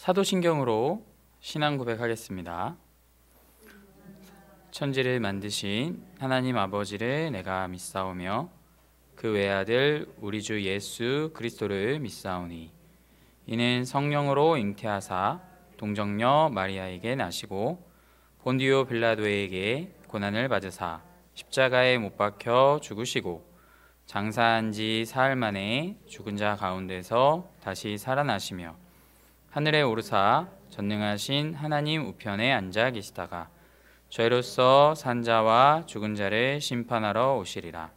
사도신경으로 신앙 고백하겠습니다. 천지를 만드신 하나님 아버지를 내가 믿사오며 그 외아들 우리 주 예수 그리스도를 믿사오니 이는 성령으로 잉태하사 동정녀 마리아에게 나시고 본디오 빌라도에게 고난을 받으사 십자가에 못 박혀 죽으시고 장사한 지 사흘 만에 죽은 자 가운데서 다시 살아나시며 하늘에 오르사 전능하신 하나님 우편에 앉아 계시다가 죄로서 산 자와 죽은 자를 심판하러 오시리라.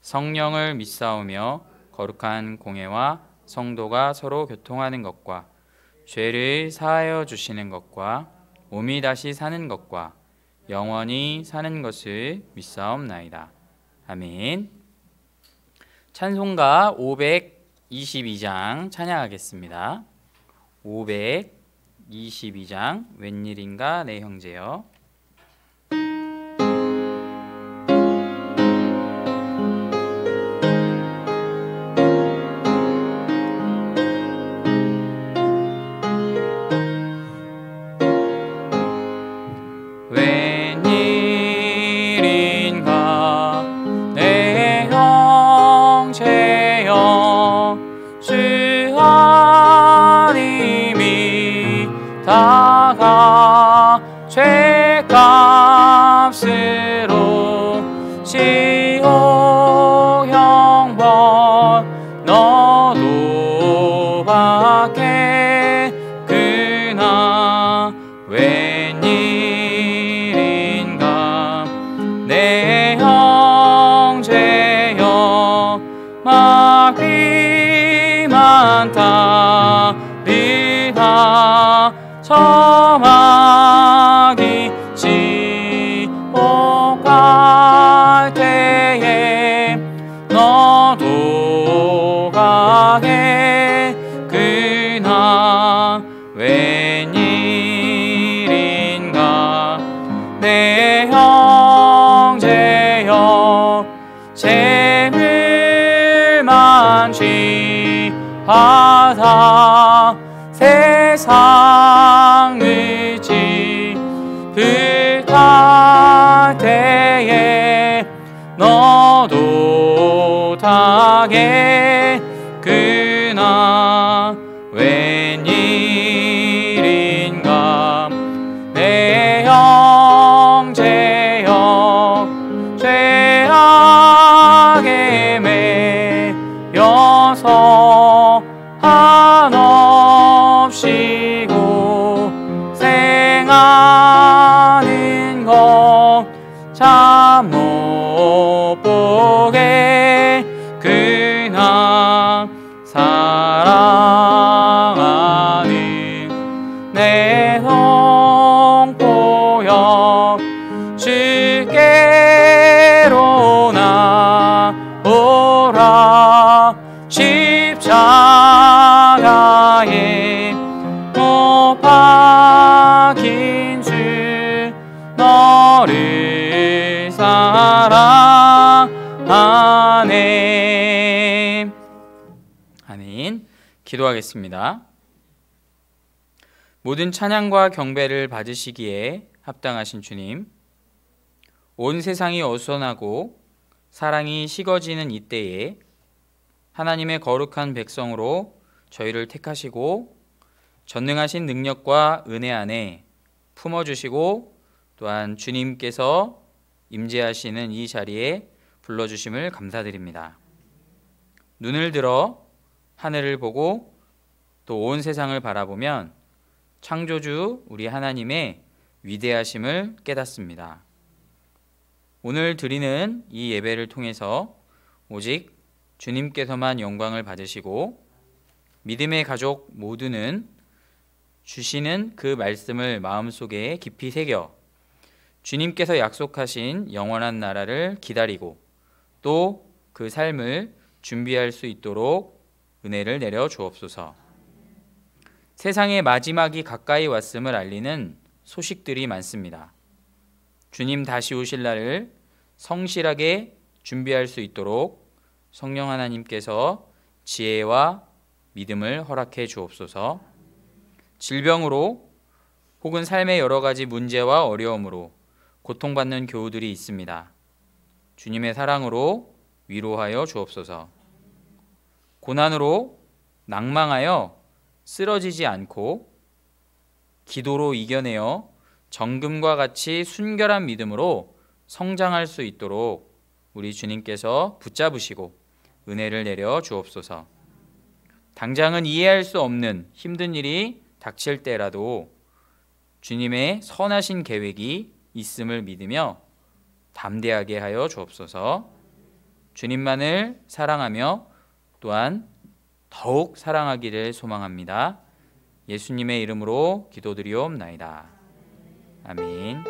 성령을 믿사오며 거룩한 공회와 성도가 서로 교통하는 것과 죄를 사하여 주시는 것과 몸이 다시 사는 것과 영원히 사는 것을 믿사옵나이다. 아멘. 찬송가 522장 찬양하겠습니다. 522장 웬일인가 내 형제여. 웬일인가 내 형제여 주 하나님이 다가 죄값으로 지옥 형벌 너도 받게 그나 웬일인가 내 형제여 마귀만 따르다 저마귀 지옥 갈 때에 너도 가게 그나 웬일인가 내 형제여 재물만 취하다 세상을 지불할 때에 너도 타게 그나 웬일인가 내 형제여 죄악에 매여서 한없이 고생하는 것 참 못 보게 그나 사랑하는 내 동포여 주께로 나오라 십자가에 못 박힌 주 너를 사랑하네. 아멘. 기도하겠습니다. 모든 찬양과 경배를 받으시기에 합당하신 주님, 온 세상이 어수선하고 사랑이 식어지는 이때에 하나님의 거룩한 백성으로 저희를 택하시고 전능하신 능력과 은혜 안에 품어주시고 또한 주님께서 임재하시는 이 자리에 불러주심을 감사드립니다. 눈을 들어 하늘을 보고 또 온 세상을 바라보면 창조주 우리 하나님의 위대하심을 깨닫습니다. 오늘 드리는 이 예배를 통해서 오직 주님께서만 영광을 받으시고 믿음의 가족 모두는 주시는 그 말씀을 마음속에 깊이 새겨 주님께서 약속하신 영원한 나라를 기다리고 또 그 삶을 준비할 수 있도록 은혜를 내려 주옵소서. 세상의 마지막이 가까이 왔음을 알리는 소식들이 많습니다. 주님 다시 오실 날을 성실하게 준비할 수 있도록 성령 하나님께서 지혜와 믿음을 허락해 주옵소서. 질병으로 혹은 삶의 여러 가지 문제와 어려움으로 고통받는 교우들이 있습니다. 주님의 사랑으로 위로하여 주옵소서. 고난으로 낭망하여 쓰러지지 않고 기도로 이겨내어 정금과 같이 순결한 믿음으로 성장할 수 있도록 우리 주님께서 붙잡으시고 은혜를 내려 주옵소서. 당장은 이해할 수 없는 힘든 일이 닥칠 때라도 주님의 선하신 계획이 있음을 믿으며 담대하게 하여 주옵소서. 주님만을 사랑하며 또한 더욱 사랑하기를 소망합니다. 예수님의 이름으로 기도드리옵나이다. 아멘.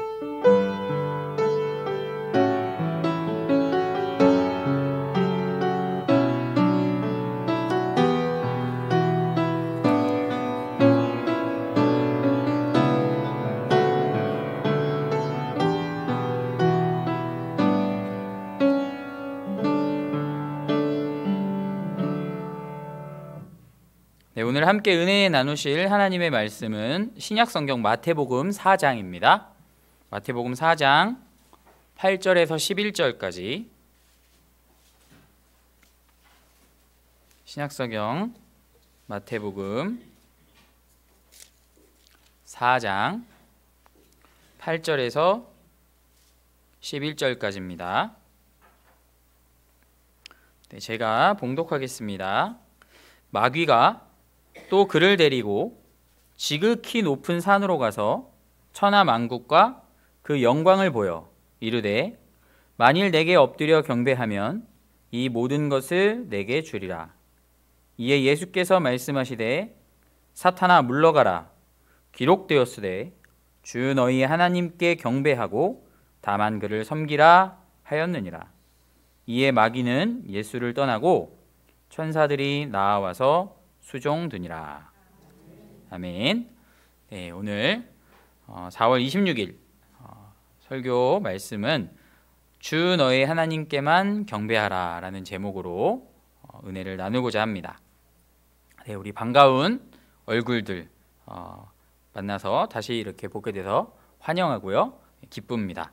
네, 오늘 함께 은혜 나누실 하나님의 말씀은 신약성경 마태복음 4장입니다. 마태복음 4장 8절에서 11절까지 신약성경 마태복음 4장 8절에서 11절까지입니다. 네, 제가 봉독하겠습니다. 마귀가 또 그를 데리고 지극히 높은 산으로 가서 천하 만국과 그 영광을 보여 이르되 만일 내게 엎드려 경배하면 이 모든 것을 내게 주리라. 이에 예수께서 말씀하시되 사탄아 물러가라. 기록되었으되 주 너희 하나님께 경배하고 다만 그를 섬기라 하였느니라. 이에 마귀는 예수를 떠나고 천사들이 나와서 수종드니라. 아멘. 네, 오늘 4월 26일 설교 말씀은 주 너의 하나님께만 경배하라 라는 제목으로 은혜를 나누고자 합니다. 네, 우리 반가운 얼굴들 만나서 다시 이렇게 보게 돼서 환영하고요. 기쁩니다.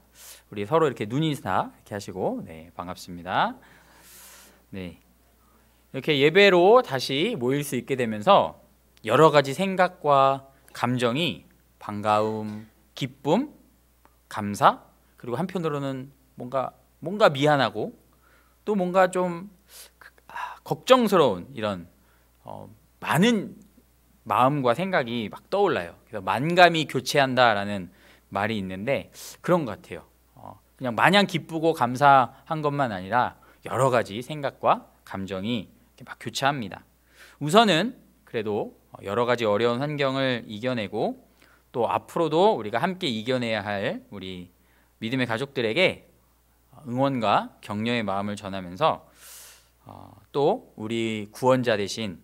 우리 서로 이렇게 눈인사 이렇게 하시고 네, 반갑습니다. 네. 이렇게 예배로 다시 모일 수 있게 되면서 여러 가지 생각과 감정이 반가움, 기쁨, 감사, 그리고 한편으로는 뭔가 미안하고 또 뭔가 좀 걱정스러운 이런 많은 마음과 생각이 막 떠올라요. 그래서 만감이 교체한다라는 말이 있는데 그런 것 같아요. 그냥 마냥 기쁘고 감사한 것만 아니라 여러 가지 생각과 감정이 막 교차합니다. 우선은 그래도 여러 가지 어려운 환경을 이겨내고 또 앞으로도 우리가 함께 이겨내야 할 우리 믿음의 가족들에게 응원과 격려의 마음을 전하면서 또 우리 구원자 되신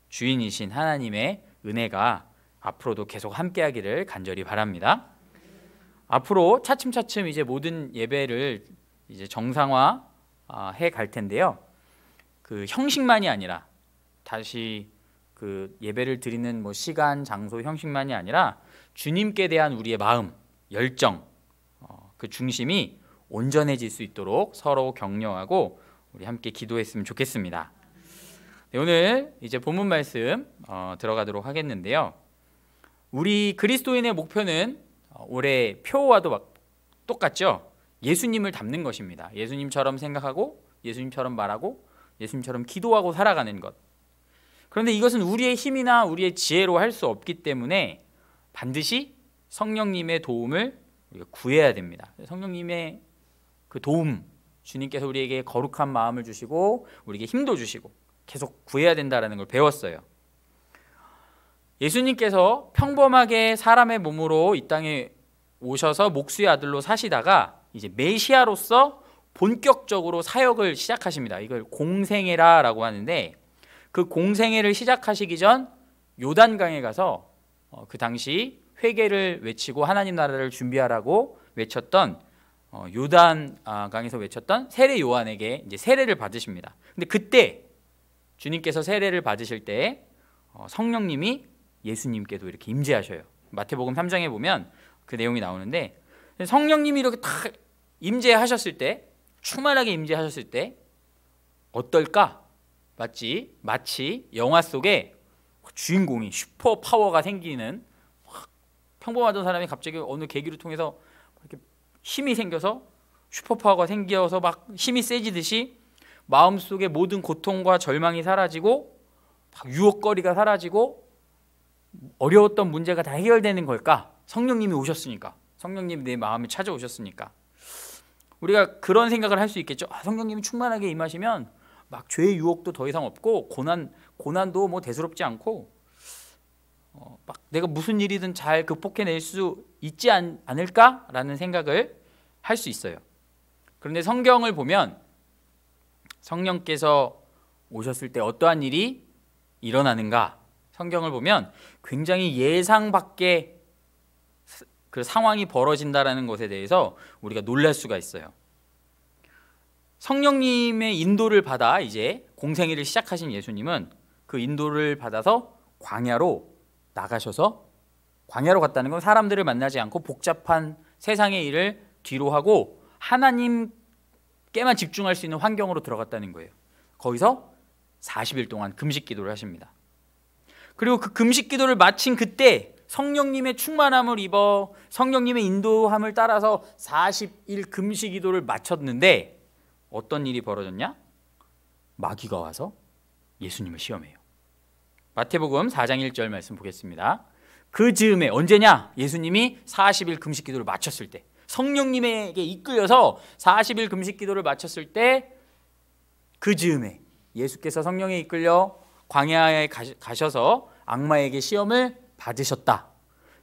주인이신 하나님의 은혜가 앞으로도 계속 함께하기를 간절히 바랍니다. 앞으로 차츰차츰 이제 모든 예배를 이제 정상화 해 갈 텐데요. 그 형식만이 아니라 다시 그 예배를 드리는 뭐 시간, 장소, 형식만이 아니라 주님께 대한 우리의 마음, 열정, 그 중심이 온전해질 수 있도록 서로 격려하고 우리 함께 기도했으면 좋겠습니다. 네, 오늘 이제 본문 말씀 들어가도록 하겠는데요. 우리 그리스도인의 목표는 올해 표와도 막 똑같죠. 예수님을 닮는 것입니다. 예수님처럼 생각하고 예수님처럼 말하고 예수님처럼 기도하고 살아가는 것. 그런데 이것은 우리의 힘이나 우리의 지혜로 할 수 없기 때문에 반드시 성령님의 도움을 우리가 구해야 됩니다. 성령님의 그 도움, 주님께서 우리에게 거룩한 마음을 주시고 우리에게 힘도 주시고 계속 구해야 된다는 걸 배웠어요. 예수님께서 평범하게 사람의 몸으로 이 땅에 오셔서 목수의 아들로 사시다가 이제 메시아로서 본격적으로 사역을 시작하십니다. 이걸 공생애라고 하는데 그 공생애를 시작하시기 전 요단강에 가서 그 당시 회개를 외치고 하나님 나라를 준비하라고 외쳤던 요단강에서 외쳤던 세례 요한에게 이제 세례를 받으십니다. 근데 그때 주님께서 세례를 받으실 때 성령님이 예수님께도 이렇게 임재하셔요. 마태복음 3장에 보면 그 내용이 나오는데 성령님이 이렇게 딱 임재하셨을 때, 충만하게 임재하셨을 때 어떨까? 마치 영화 속에 주인공이 슈퍼 파워가 생기는, 평범하던 사람이 갑자기 어느 계기를 통해서 이렇게 힘이 생겨서 슈퍼 파워가 생겨서 막 힘이 세지듯이 마음속에 모든 고통과 절망이 사라지고 막 유혹거리가 사라지고 어려웠던 문제가 다 해결되는 걸까? 성령님이 오셨으니까, 성령님이 내 마음에 찾아오셨으니까. 우리가 그런 생각을 할 수 있겠죠. 성령님이 충만하게 임하시면 막 죄의 유혹도 더 이상 없고 고난도 뭐 대수롭지 않고 막 내가 무슨 일이든 잘 극복해낼 수 있지 않을까라는 생각을 할 수 있어요. 그런데 성경을 보면 성령께서 오셨을 때 어떠한 일이 일어나는가? 성경을 보면 굉장히 예상 밖의 그 상황이 벌어진다라는 것에 대해서 우리가 놀랄 수가 있어요. 성령님의 인도를 받아 이제 공생애를 시작하신 예수님은 그 인도를 받아서 광야로 나가셔서, 광야로 갔다는 건 사람들을 만나지 않고 복잡한 세상의 일을 뒤로 하고 하나님께만 집중할 수 있는 환경으로 들어갔다는 거예요. 거기서 40일 동안 금식 기도를 하십니다. 그리고 그 금식 기도를 마친 그때 성령님의 충만함을 입어 성령님의 인도함을 따라서 40일 금식 기도를 마쳤는데 어떤 일이 벌어졌냐? 마귀가 와서 예수님을 시험해요. 마태복음 4장 1절 말씀 보겠습니다. 그 즈음에, 언제냐? 예수님이 40일 금식 기도를 마쳤을 때, 성령님에게 이끌려서 40일 금식 기도를 마쳤을 때, 그 즈음에 예수께서 성령에 이끌려 광야에 가셔서 악마에게 시험을 받으셨다.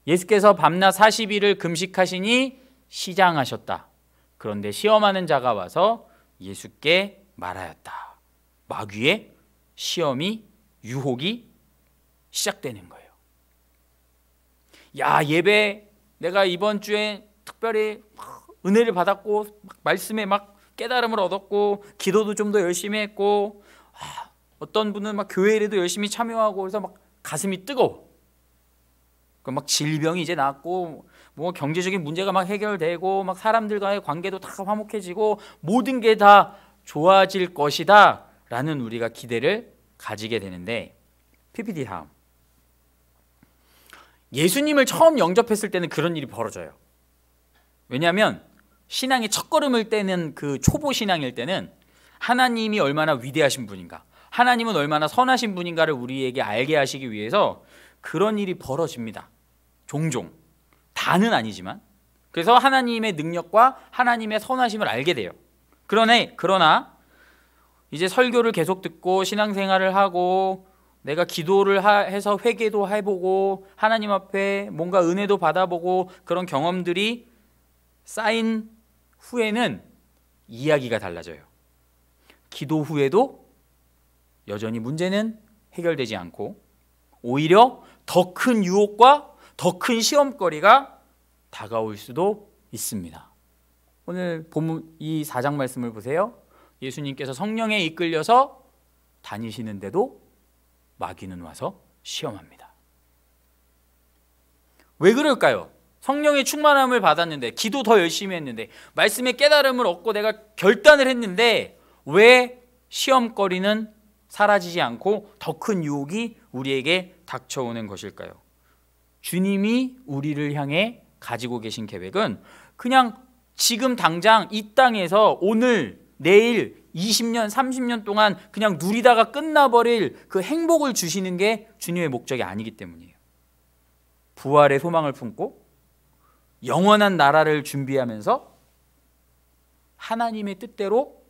예수께서 밤낮 40일을 금식하시니 시장하셨다. 그런데 시험하는 자가 와서 예수께 말하였다. 마귀의 시험이, 유혹이 시작되는 거예요. 야, 예배 내가 이번 주에 특별히 은혜를 받았고 말씀에 막 깨달음을 얻었고 기도도 좀 더 열심히 했고 어떤 분은 막 교회에도 열심히 참여하고 그래서 막 가슴이 뜨거워. 막 질병이 이제 낫고 뭐 경제적인 문제가 막 해결되고 막 사람들과의 관계도 다 화목해지고 모든 게 다 좋아질 것이다 라는 우리가 기대를 가지게 되는데, PPT 다음. 예수님을 처음 영접했을 때는 그런 일이 벌어져요. 왜냐하면 신앙의 첫걸음을 떼는 그 초보 신앙일 때는 하나님이 얼마나 위대하신 분인가, 하나님은 얼마나 선하신 분인가를 우리에게 알게 하시기 위해서 그런 일이 벌어집니다. 종종. 다는 아니지만. 그래서 하나님의 능력과 하나님의 선하심을 알게 돼요. 그러나 이제 설교를 계속 듣고 신앙생활을 하고 내가 기도를 해서 회개도 해보고 하나님 앞에 뭔가 은혜도 받아보고 그런 경험들이 쌓인 후에는 이야기가 달라져요. 기도 후에도 여전히 문제는 해결되지 않고 오히려 더 큰 유혹과 더 큰 시험거리가 다가올 수도 있습니다. 오늘 본문 이 4장 말씀을 보세요. 예수님께서 성령에 이끌려서 다니시는데도 마귀는 와서 시험합니다. 왜 그럴까요? 성령의 충만함을 받았는데, 기도 더 열심히 했는데, 말씀의 깨달음을 얻고 내가 결단을 했는데 왜 시험거리는 사라지지 않고 더 큰 유혹이 우리에게 닥쳐오는 것일까요? 주님이 우리를 향해 가지고 계신 계획은 그냥 지금 당장 이 땅에서 오늘, 내일, 20년, 30년 동안 그냥 누리다가 끝나버릴 그 행복을 주시는 게 주님의 목적이 아니기 때문이에요. 부활의 소망을 품고 영원한 나라를 준비하면서 하나님의 뜻대로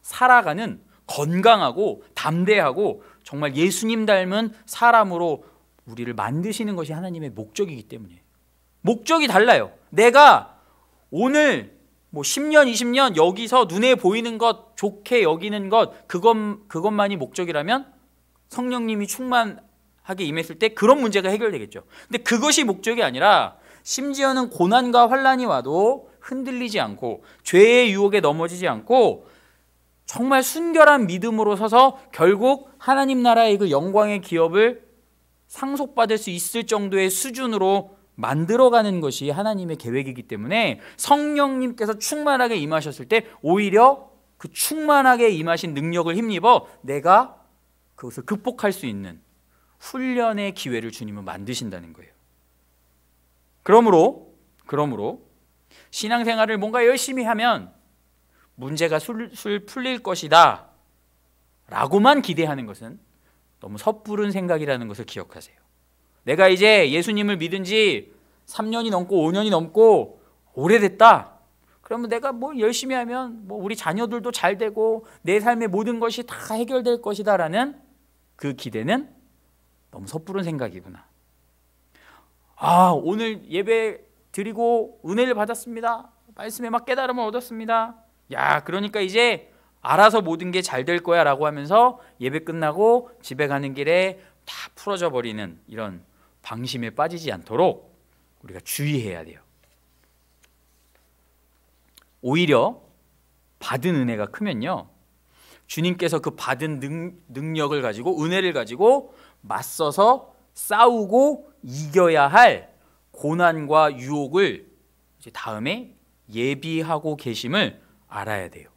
살아가는 건강하고 담대하고 정말 예수님 닮은 사람으로 우리를 만드시는 것이 하나님의 목적이기 때문이에요. 목적이 달라요. 내가 오늘 뭐 10년, 20년 여기서 눈에 보이는 것, 좋게 여기는 것, 그것만이 목적이라면 성령님이 충만하게 임했을 때 그런 문제가 해결되겠죠. 근데 그것이 목적이 아니라 심지어는 고난과 환난이 와도 흔들리지 않고 죄의 유혹에 넘어지지 않고 정말 순결한 믿음으로 서서 결국 하나님 나라의 그 영광의 기업을 상속받을 수 있을 정도의 수준으로 만들어가는 것이 하나님의 계획이기 때문에 성령님께서 충만하게 임하셨을 때 오히려 그 충만하게 임하신 능력을 힘입어 내가 그것을 극복할 수 있는 훈련의 기회를 주님은 만드신다는 거예요. 그러므로 신앙생활을 뭔가 열심히 하면 문제가 술술 풀릴 것이다 라고만 기대하는 것은 너무 섣부른 생각이라는 것을 기억하세요. 내가 이제 예수님을 믿은 지 3년이 넘고 5년이 넘고 오래됐다. 그러면 내가 뭐 열심히 하면 뭐 우리 자녀들도 잘 되고 내 삶의 모든 것이 다 해결될 것이다 라는 그 기대는 너무 섣부른 생각이구나. 오늘 예배 드리고 은혜를 받았습니다. 말씀에 막 깨달음을 얻었습니다. 그러니까 이제 알아서 모든 게 잘 될 거야 라고 하면서 예배 끝나고 집에 가는 길에 다 풀어져 버리는 이런 방심에 빠지지 않도록 우리가 주의해야 돼요. 오히려 받은 은혜가 크면요, 주님께서 그 받은 능력을 가지고 은혜를 가지고 맞서서 싸우고 이겨야 할 고난과 유혹을 이제 다음에 예비하고 계심을 알아야 돼요.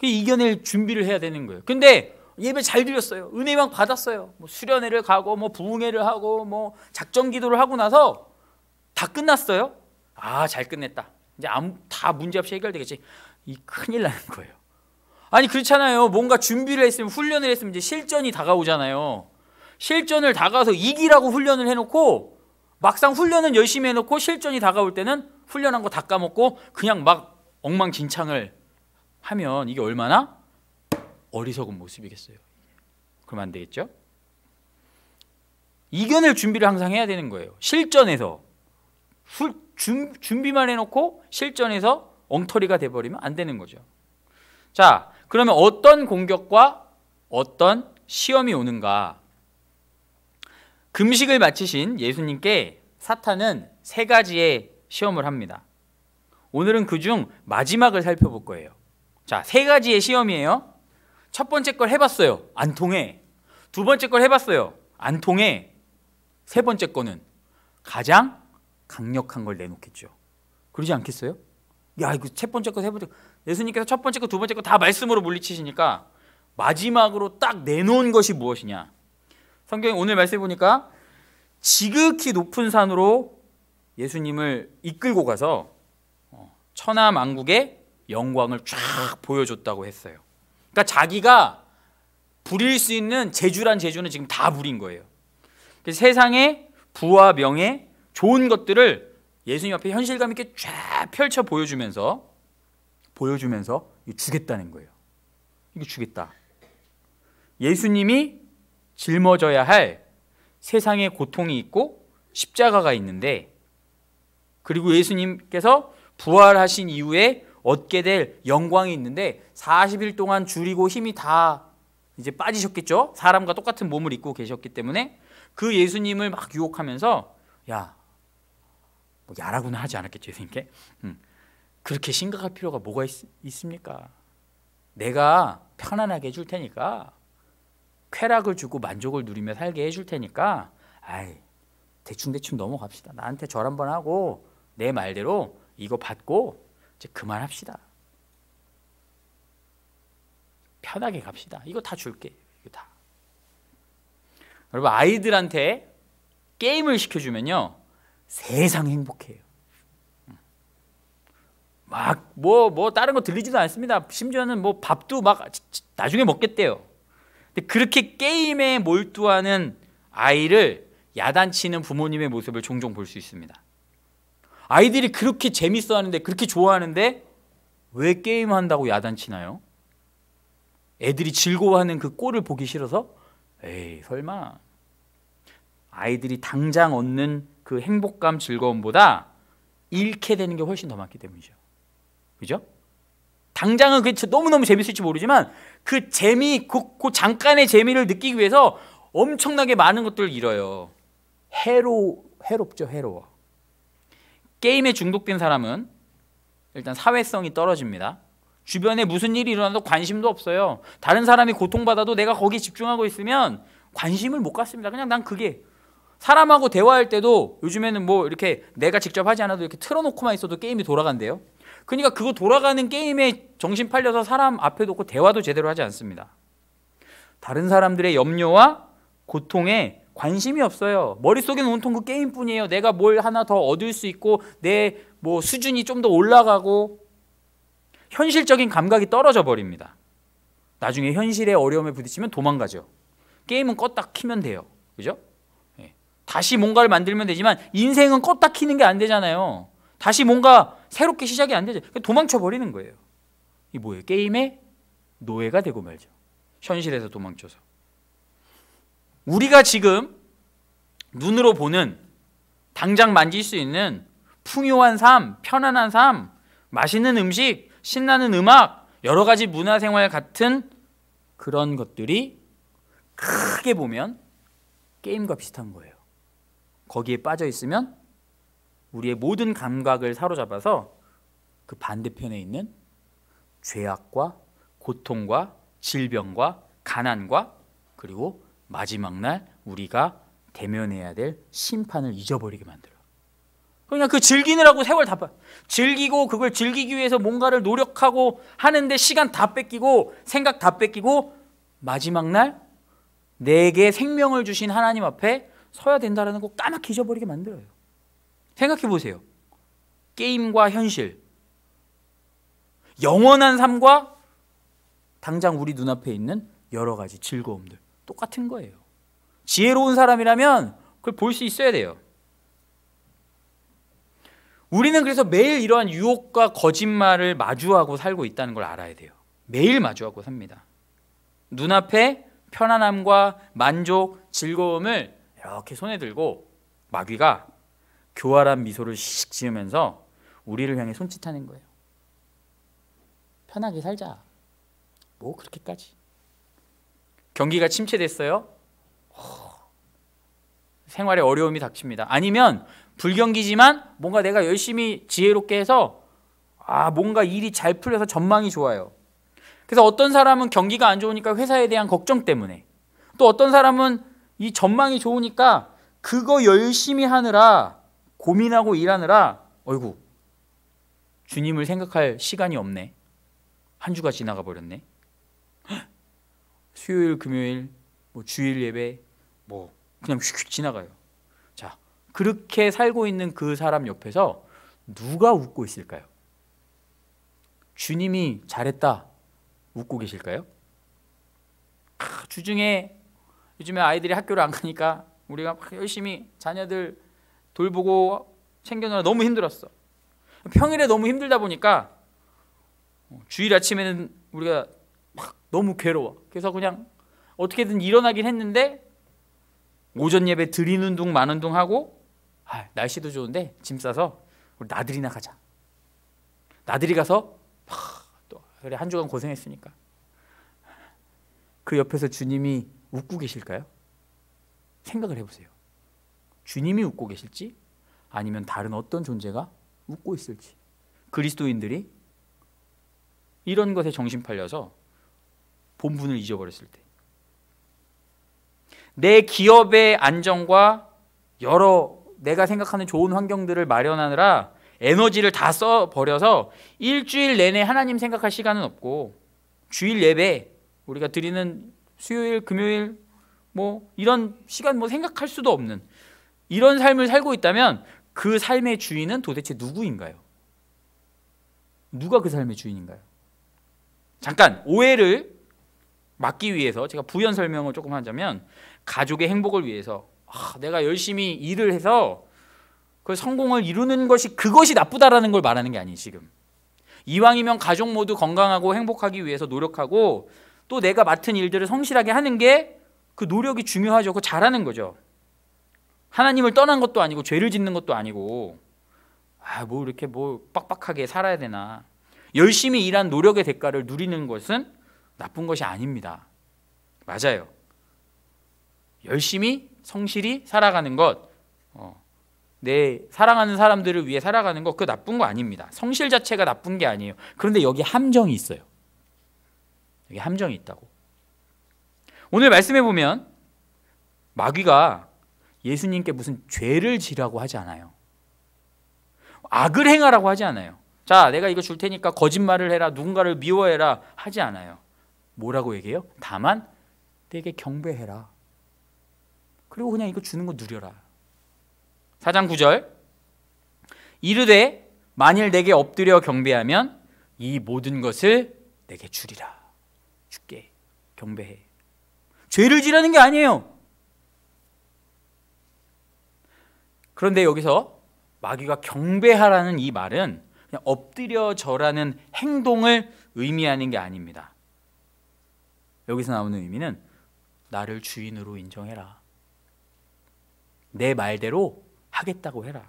이겨낼 준비를 해야 되는 거예요. 근데 예배 잘 드렸어요. 은혜만 받았어요. 뭐 수련회를 가고 뭐 부흥회를 하고 뭐 작전 기도를 하고 나서 다 끝났어요. 잘 끝냈다. 이제 다 문제없이 해결되겠지. 큰일 나는 거예요. 아니 그렇잖아요. 뭔가 준비를 했으면 훈련을 했으면 이제 실전이 다가오잖아요. 실전을 다가와서 이기라고 훈련을 해놓고 막상 훈련은 열심히 해놓고 실전이 다가올 때는 훈련한 거 다 까먹고 그냥 막 엉망진창을 하면 이게 얼마나 어리석은 모습이겠어요. 그러면 안 되겠죠? 이겨낼 준비를 항상 해야 되는 거예요. 실전에서 준비만 해놓고 실전에서 엉터리가 돼버리면 안 되는 거죠. 자, 그러면 어떤 공격과 어떤 시험이 오는가? 금식을 마치신 예수님께 사탄은 3가지의 시험을 합니다. 오늘은 그중 마지막을 살펴볼 거예요. 자, 3가지의 시험이에요. 첫 번째 걸 해봤어요. 안 통해. 두 번째 걸 해봤어요. 안 통해. 세 번째 거는 가장 강력한 걸 내놓겠죠. 그러지 않겠어요? 이거 첫 번째 거, 세 번째 거. 예수님께서 첫 번째 거, 두 번째 거 다 말씀으로 물리치시니까 마지막으로 딱 내놓은 것이 무엇이냐? 성경에 오늘 말씀 보니까 지극히 높은 산으로 예수님을 이끌고 가서 천하만국의 영광을 쫙 보여줬다고 했어요. 그러니까 자기가 부릴 수 있는 재주란 재주는 지금 다 부린 거예요. 그래서 세상의 부와 명예, 좋은 것들을 예수님 앞에 현실감 있게 쫙 펼쳐 보여주면서 이거 주겠다는 거예요. 이거 주겠다. 예수님이 짊어져야 할 세상의 고통이 있고 십자가가 있는데, 그리고 예수님께서 부활하신 이후에 얻게 될 영광이 있는데 40일 동안 줄이고 힘이 다 이제 빠지셨겠죠. 사람과 똑같은 몸을 입고 계셨기 때문에 그 예수님을 막 유혹하면서 뭐 야라고는 하지 않았겠죠, 예수님께. 그렇게 심각할 필요가 뭐가 있습니까? 내가 편안하게 해줄 테니까, 쾌락을 주고 만족을 누리며 살게 해줄 테니까 대충 넘어갑시다. 나한테 절 한번 하고 내 말대로 이거 받고 이제 그만합시다. 편하게 갑시다. 이거 다 줄게. 이거 다. 여러분, 아이들한테 게임을 시켜주면요 세상 행복해요. 막 뭐 다른 거 들리지도 않습니다. 심지어는 뭐 밥도 막 나중에 먹겠대요. 근데 그렇게 게임에 몰두하는 아이를 야단치는 부모님의 모습을 종종 볼 수 있습니다. 아이들이 그렇게 재밌어하는데, 그렇게 좋아하는데 왜 게임한다고 야단치나요? 애들이 즐거워하는 그 꼴을 보기 싫어서? 에이, 설마. 아이들이 당장 얻는 그 행복감, 즐거움보다 잃게 되는 게 훨씬 더 많기 때문이죠. 그죠? 당장은 그게 너무너무 재밌을지 모르지만 그 재미, 그 잠깐의 재미를 느끼기 위해서 엄청나게 많은 것들을 잃어요. 해롭죠, 해로워. 게임에 중독된 사람은 일단 사회성이 떨어집니다. 주변에 무슨 일이 일어나도 관심도 없어요. 다른 사람이 고통받아도 내가 거기에 집중하고 있으면 관심을 못 갖습니다. 그냥 난 그게 사람하고 대화할 때도 요즘에는 뭐 이렇게 내가 직접 하지 않아도 이렇게 틀어놓고만 있어도 게임이 돌아간대요. 그러니까 그거 돌아가는 게임에 정신 팔려서 사람 앞에 놓고 대화도 제대로 하지 않습니다. 다른 사람들의 염려와 고통에 관심이 없어요. 머릿속에는 온통 그 게임뿐이에요. 내가 뭘 하나 더 얻을 수 있고 내 뭐 수준이 좀 더 올라가고 현실적인 감각이 떨어져 버립니다. 나중에 현실의 어려움에 부딪히면 도망가죠. 게임은 껐다 키면 돼요. 그죠? 다시 뭔가를 만들면 되지만 인생은 껐다 키는 게 안 되잖아요. 다시 뭔가 새롭게 시작이 안 되죠. 도망쳐 버리는 거예요. 이 뭐예요? 게임의 노예가 되고 말죠. 현실에서 도망쳐서. 우리가 지금 눈으로 보는 당장 만질 수 있는 풍요한 삶, 편안한 삶, 맛있는 음식, 신나는 음악, 여러 가지 문화생활 같은 그런 것들이 크게 보면 게임과 비슷한 거예요. 거기에 빠져 있으면 우리의 모든 감각을 사로잡아서 그 반대편에 있는 죄악과 고통과 질병과 가난과 그리고 마지막 날 우리가 대면해야 될 심판을 잊어버리게 만들어요. 그냥 그 즐기느라고 세월 다 즐기고 그걸 즐기기 위해서 뭔가를 노력하고 하는데 시간 다 뺏기고 생각 다 뺏기고 마지막 날 내게 생명을 주신 하나님 앞에 서야 된다는 거 까맣게 잊어버리게 만들어요. 생각해 보세요. 게임과 현실, 영원한 삶과 당장 우리 눈앞에 있는 여러 가지 즐거움들 똑같은 거예요. 지혜로운 사람이라면 그걸 볼 수 있어야 돼요. 우리는 그래서 매일 이러한 유혹과 거짓말을 마주하고 살고 있다는 걸 알아야 돼요. 매일 마주하고 삽니다. 눈앞에 편안함과 만족, 즐거움을 이렇게 손에 들고 마귀가 교활한 미소를 씩 지으면서 우리를 향해 손짓하는 거예요. 편하게 살자. 뭐 그렇게까지. 경기가 침체됐어요. 생활에 어려움이 닥칩니다. 아니면 불경기지만 뭔가 내가 열심히 지혜롭게 해서 뭔가 일이 잘 풀려서 전망이 좋아요. 그래서 어떤 사람은 경기가 안 좋으니까 회사에 대한 걱정 때문에, 또 어떤 사람은 이 전망이 좋으니까 그거 열심히 하느라 고민하고 일하느라 어이구 주님을 생각할 시간이 없네. 한 주가 지나가 버렸네. 수요일 금요일 뭐 주일 예배 뭐 그냥 휙휙 지나가요. 자, 그렇게 살고 있는 그 사람 옆에서 누가 웃고 있을까요? 주님이 잘했다 웃고 계실까요? 주중에 요즘에 아이들이 학교를 안 가니까 우리가 막 열심히 자녀들 돌보고 챙겨놓으라 너무 힘들었어. 평일에 너무 힘들다 보니까 주일 아침에는 우리가 막 너무 괴로워. 그래서 그냥 어떻게든 일어나긴 했는데 오전 예배 드리는 둥 마는 둥 하고 날씨도 좋은데 짐 싸서 우리 나들이나 가자. 나들이 가서 또 그래 한 주간 고생했으니까. 그 옆에서 주님이 웃고 계실까요? 생각을 해보세요. 주님이 웃고 계실지 아니면 다른 어떤 존재가 웃고 있을지. 그리스도인들이 이런 것에 정신 팔려서 본분을 잊어버렸을 때, 내 기업의 안정과 여러 내가 생각하는 좋은 환경들을 마련하느라 에너지를 다 써버려서 일주일 내내 하나님 생각할 시간은 없고 주일 예배 우리가 드리는 수요일 금요일 뭐 이런 시간 뭐 생각할 수도 없는 이런 삶을 살고 있다면 그 삶의 주인은 도대체 누구인가요? 누가 그 삶의 주인인가요? 잠깐 오해를 막기 위해서 제가 부연 설명을 조금 하자면, 가족의 행복을 위해서 내가 열심히 일을 해서 그 성공을 이루는 것이 그것이 나쁘다라는 걸 말하는 게 아니에요. 지금 이왕이면 가족 모두 건강하고 행복하기 위해서 노력하고 또 내가 맡은 일들을 성실하게 하는 게 그 노력이 중요하죠. 그거 잘하는 거죠. 하나님을 떠난 것도 아니고 죄를 짓는 것도 아니고 뭐 이렇게 뭐 빡빡하게 살아야 되나. 열심히 일한 노력의 대가를 누리는 것은 나쁜 것이 아닙니다. 맞아요. 열심히 성실히 살아가는 것, 내 사랑하는 사람들을 위해 살아가는 것, 그거 나쁜 거 아닙니다. 성실 자체가 나쁜 게 아니에요. 그런데 여기 함정이 있어요. 여기 함정이 있다고. 오늘 말씀해 보면 마귀가 예수님께 무슨 죄를 지라고 하지 않아요. 악을 행하라고 하지 않아요. 자, 내가 이거 줄 테니까 거짓말을 해라, 누군가를 미워해라 하지 않아요. 뭐라고 얘기해요? 다만 내게 경배해라. 그리고 그냥 이거 주는 거 누려라. 4장 9절 이르되 만일 내게 엎드려 경배하면 이 모든 것을 내게 주리라. 줄게. 경배해. 죄를 지라는 게 아니에요. 그런데 여기서 마귀가 경배하라는 이 말은 그냥 엎드려 절하는 행동을 의미하는 게 아닙니다. 여기서 나오는 의미는 나를 주인으로 인정해라. 내 말대로 하겠다고 해라.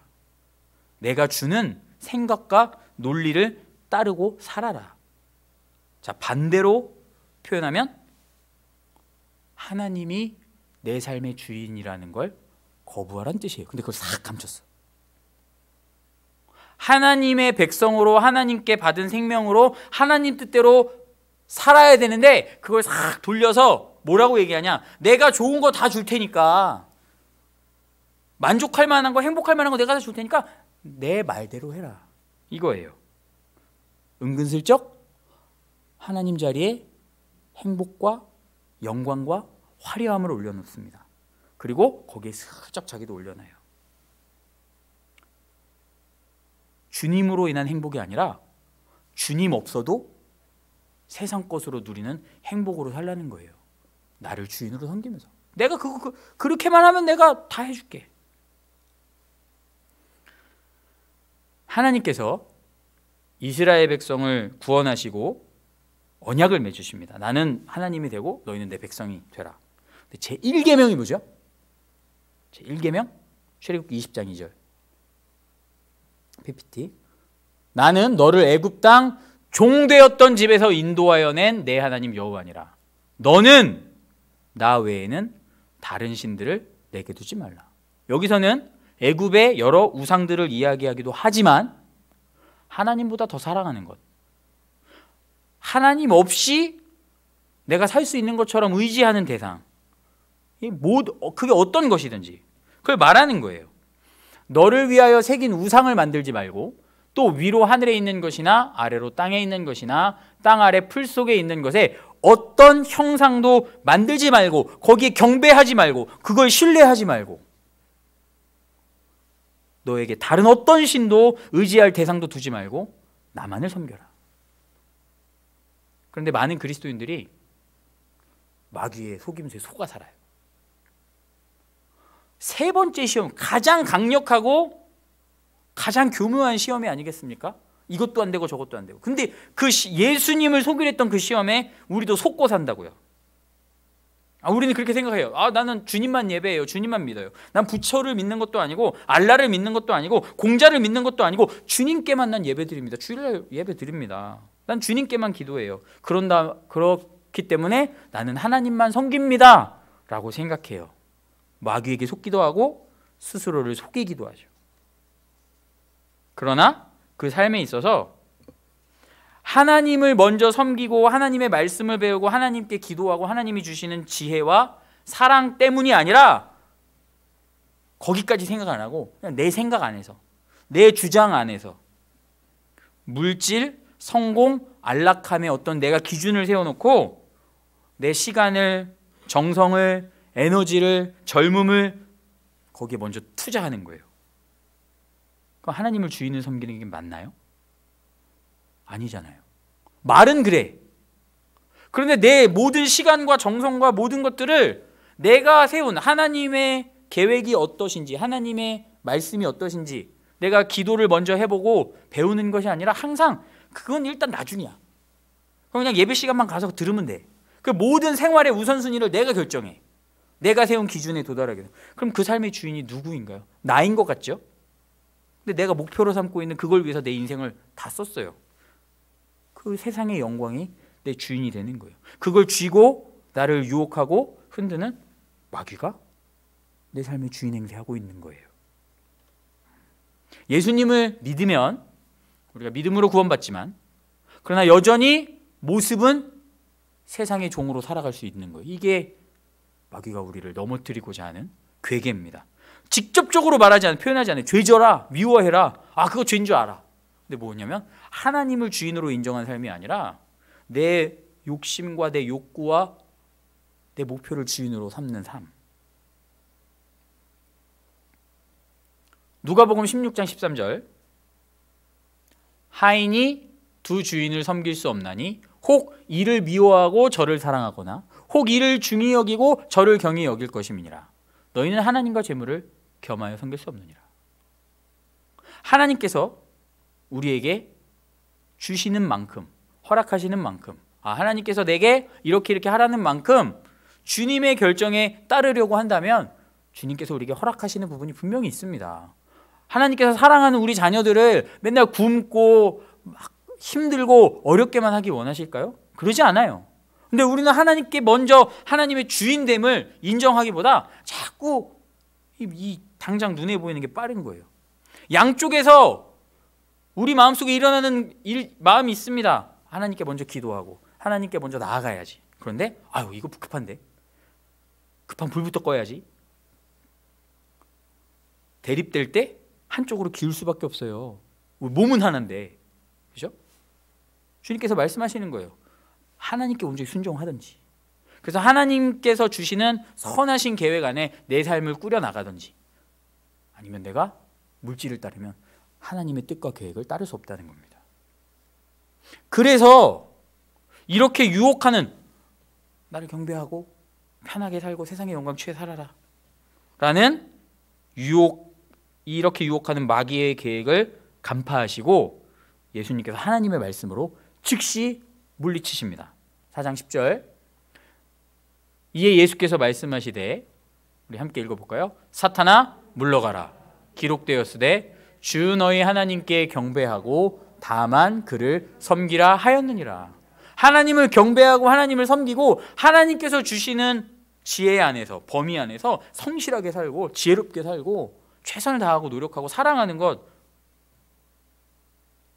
내가 주는 생각과 논리를 따르고 살아라. 자, 반대로 표현하면 하나님이 내 삶의 주인이라는 걸 거부하라는 뜻이에요. 근데 그걸 싹 감췄어. 하나님의 백성으로 하나님께 받은 생명으로 하나님 뜻대로 살아야 되는데 그걸 싹 돌려서 뭐라고 얘기하냐? 내가 좋은 거 다 줄 테니까, 만족할 만한 거, 행복할 만한 거 내가 다 줄 테니까 내 말대로 해라. 이거예요. 은근슬쩍 하나님 자리에 행복과 영광과 화려함을 올려놓습니다. 그리고 거기에 슬쩍 자기도 올려놔요. 주님으로 인한 행복이 아니라 주님 없어도 세상 것으로 누리는 행복으로 살라는 거예요. 나를 주인으로 섬기면서 내가 그렇게만 하면 내가 다 해줄게. 하나님께서 이스라엘 백성을 구원하시고 언약을 맺으십니다. 나는 하나님이 되고 너희는 내 백성이 되라. 근데 제1계명이 뭐죠? 제1계명 출애굽기 20장 2절 PPT. 나는 너를 애굽 땅 종되었던 집에서 인도하여 낸 내 하나님 여호와니라. 너는 나 외에는 다른 신들을 내게 두지 말라. 여기서는 애굽의 여러 우상들을 이야기하기도 하지만 하나님보다 더 사랑하는 것, 하나님 없이 내가 살 수 있는 것처럼 의지하는 대상, 그게 어떤 것이든지 그걸 말하는 거예요. 너를 위하여 새긴 우상을 만들지 말고 또 위로 하늘에 있는 것이나 아래로 땅에 있는 것이나 땅 아래 풀 속에 있는 것에 어떤 형상도 만들지 말고 거기에 경배하지 말고 그걸 신뢰하지 말고 너에게 다른 어떤 신도 의지할 대상도 두지 말고 나만을 섬겨라. 그런데 많은 그리스도인들이 마귀의 속임수에 속아 살아요. 세 번째 시험, 가장 강력하고 가장 교묘한 시험이 아니겠습니까? 이것도 안 되고 저것도 안 되고. 근데 예수님을 속이려 했던 그 시험에 우리도 속고 산다고요. 우리는 그렇게 생각해요. 나는 주님만 예배해요. 주님만 믿어요. 난 부처를 믿는 것도 아니고 알라를 믿는 것도 아니고 공자를 믿는 것도 아니고 주님께만 난 예배 드립니다. 주일날 예배 드립니다. 난 주님께만 기도해요. 그렇기 때문에 나는 하나님만 섬깁니다 라고 생각해요. 마귀에게 속기도 하고 스스로를 속이기도 하죠. 그러나 그 삶에 있어서 하나님을 먼저 섬기고 하나님의 말씀을 배우고 하나님께 기도하고 하나님이 주시는 지혜와 사랑 때문이 아니라 거기까지 생각 안 하고 그냥 내 생각 안에서, 내 주장 안에서 물질, 성공, 안락함의 어떤 내가 기준을 세워놓고 내 시간을, 정성을, 에너지를, 젊음을 거기에 먼저 투자하는 거예요. 그럼 하나님을 주인을 섬기는 게 맞나요? 아니잖아요. 말은 그래. 그런데 내 모든 시간과 정성과 모든 것들을 내가 세운 하나님의 계획이 어떠신지, 하나님의 말씀이 어떠신지 내가 기도를 먼저 해보고 배우는 것이 아니라 항상 그건 일단 나중이야. 그냥 예배 시간만 가서 들으면 돼. 그 모든 생활의 우선순위를 내가 결정해. 내가 세운 기준에 도달하게 돼. 그럼 그 삶의 주인이 누구인가요? 나인 것 같죠? 근데 내가 목표로 삼고 있는 그걸 위해서 내 인생을 다 썼어요. 그 세상의 영광이 내 주인이 되는 거예요. 그걸 쥐고 나를 유혹하고 흔드는 마귀가 내 삶의 주인 행세하고 있는 거예요. 예수님을 믿으면 우리가 믿음으로 구원받지만 그러나 여전히 모습은 세상의 종으로 살아갈 수 있는 거예요. 이게 마귀가 우리를 넘어뜨리고자 하는 괴계입니다. 직접적으로 말하지 않아요. 표현하지 않아요. 죄져라, 미워해라. 그거 죄인 줄 알아. 근데 뭐냐면 하나님을 주인으로 인정한 삶이 아니라 내 욕심과 내 욕구와 내 목표를 주인으로 삼는 삶. 누가복음 16장 13절 하인이 두 주인을 섬길 수 없나니 혹 이를 미워하고 저를 사랑하거나 혹 이를 중히 여기고 저를 경히 여길 것임이니라. 너희는 하나님과 재물을 겸하여 섬길 수 없느니라. 하나님께서 우리에게 주시는 만큼, 허락하시는 만큼, 하나님께서 내게 이렇게 하라는 만큼 주님의 결정에 따르려고 한다면 주님께서 우리에게 허락하시는 부분이 분명히 있습니다. 하나님께서 사랑하는 우리 자녀들을 맨날 굶고 막 힘들고 어렵게만 하기 원하실까요? 그러지 않아요. 근데 우리는 하나님께 먼저 하나님의 주인됨을 인정하기보다 자꾸 이 당장 눈에 보이는 게 빠른 거예요. 양쪽에서 우리 마음속에 일어나는 마음이 있습니다. 하나님께 먼저 기도하고 하나님께 먼저 나아가야지. 그런데 이거 급한데, 급한 불부터 꺼야지. 대립될 때 한쪽으로 기울 수밖에 없어요. 우리 몸은 하나인데, 그죠? 주님께서 말씀하시는 거예요. 하나님께 온전히 순종하든지, 그래서 하나님께서 주시는 선하신 계획 안에 내 삶을 꾸려나가든지, 아니면 내가 물질을 따르면 하나님의 뜻과 계획을 따를 수 없다는 겁니다. 그래서 이렇게 유혹하는, 나를 경배하고 편하게 살고 세상의 영광 취해 살아라 라는 이렇게 유혹하는 마귀의 계획을 간파하시고 예수님께서 하나님의 말씀으로 즉시 물리치십니다. 4장 10절 이에 예수께서 말씀하시되, 우리 함께 읽어볼까요? 사탄아 물러가라. 기록되었으되 주 너희 하나님께 경배하고 다만 그를 섬기라 하였느니라. 하나님을 경배하고 하나님을 섬기고 하나님께서 주시는 지혜 안에서, 범위 안에서 성실하게 살고 지혜롭게 살고 최선을 다하고 노력하고 사랑하는 것,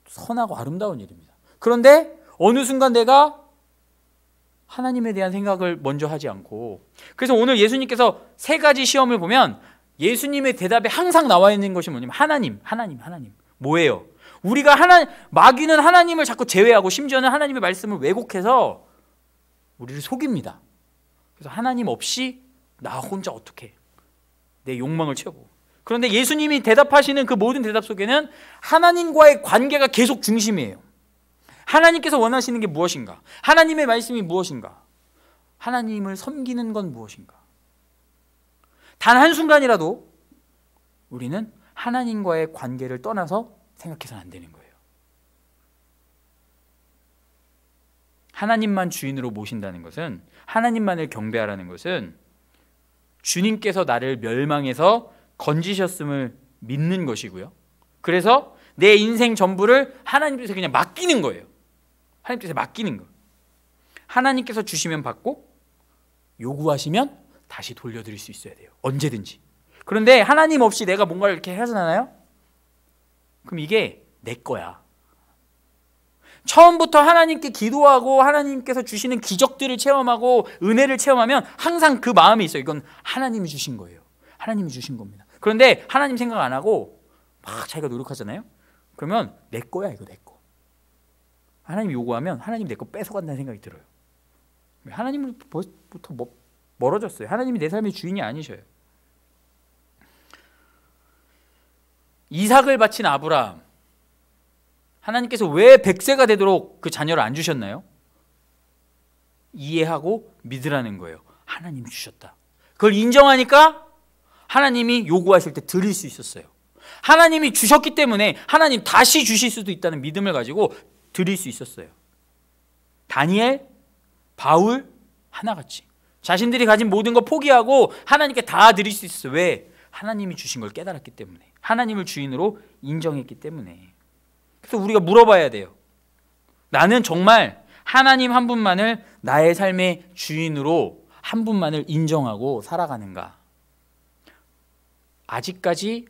선하고 아름다운 일입니다. 그런데 어느 순간 내가 하나님에 대한 생각을 먼저 하지 않고, 그래서 오늘 예수님께서 세 가지 시험을 보면 예수님의 대답에 항상 나와 있는 것이 뭐냐면 하나님. 뭐예요? 우리가 마귀는 하나님을 자꾸 제외하고 심지어는 하나님의 말씀을 왜곡해서 우리를 속입니다. 그래서 하나님 없이 나 혼자 어떻게 내 욕망을 채우고. 그런데 예수님이 대답하시는 그 모든 대답 속에는 하나님과의 관계가 계속 중심이에요. 하나님께서 원하시는 게 무엇인가? 하나님의 말씀이 무엇인가? 하나님을 섬기는 건 무엇인가? 단 한순간이라도 우리는 하나님과의 관계를 떠나서 생각해서는 안 되는 거예요. 하나님만 주인으로 모신다는 것은, 하나님만을 경배하라는 것은 주님께서 나를 멸망해서 건지셨음을 믿는 것이고요. 그래서 내 인생 전부를 하나님께서 그냥 맡기는 거예요. 하나님께서 맡기는 거. 하나님께서 주시면 받고 요구하시면 다시 돌려드릴 수 있어야 돼요. 언제든지. 그런데 하나님 없이 내가 뭔가를 이렇게 하잖아요. 그럼 이게 내 거야. 처음부터 하나님께 기도하고 하나님께서 주시는 기적들을 체험하고 은혜를 체험하면 항상 그 마음이 있어요. 이건 하나님이 주신 거예요. 하나님이 주신 겁니다. 그런데 하나님 생각 안 하고 막 자기가 노력하잖아요. 그러면 내 거야, 이거 내 거. 하나님이 요구하면 하나님 내 거 뺏어간다는 생각이 들어요. 하나님부터 멀어졌어요. 하나님이 내 삶의 주인이 아니셔요. 이삭을 바친 아브라함, 하나님께서 왜 100세가 되도록 그 자녀를 안 주셨나요? 이해하고 믿으라는 거예요. 하나님이 주셨다. 그걸 인정하니까 하나님이 요구하실 때 드릴 수 있었어요. 하나님이 주셨기 때문에 하나님 다시 주실 수도 있다는 믿음을 가지고 드릴 수 있었어요. 다니엘, 바울 하나같이 자신들이 가진 모든 거 포기하고 하나님께 다 드릴 수 있었어요. 왜? 하나님이 주신 걸 깨달았기 때문에, 하나님을 주인으로 인정했기 때문에. 그래서 우리가 물어봐야 돼요. 나는 정말 하나님 한 분만을 나의 삶의 주인으로 한 분만을 인정하고 살아가는가? 아직까지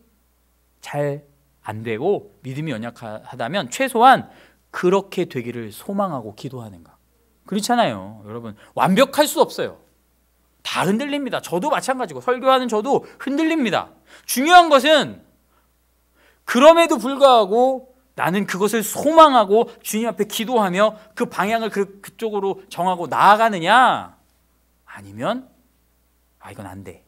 잘 안 되고 믿음이 연약하다면 최소한 그렇게 되기를 소망하고 기도하는가? 그렇잖아요. 여러분, 완벽할 수 없어요. 다 흔들립니다. 저도 마찬가지고 설교하는 저도 흔들립니다. 중요한 것은 그럼에도 불구하고 나는 그것을 소망하고 주님 앞에 기도하며 그 방향을 그쪽으로 정하고 나아가느냐, 아니면 이건 안 돼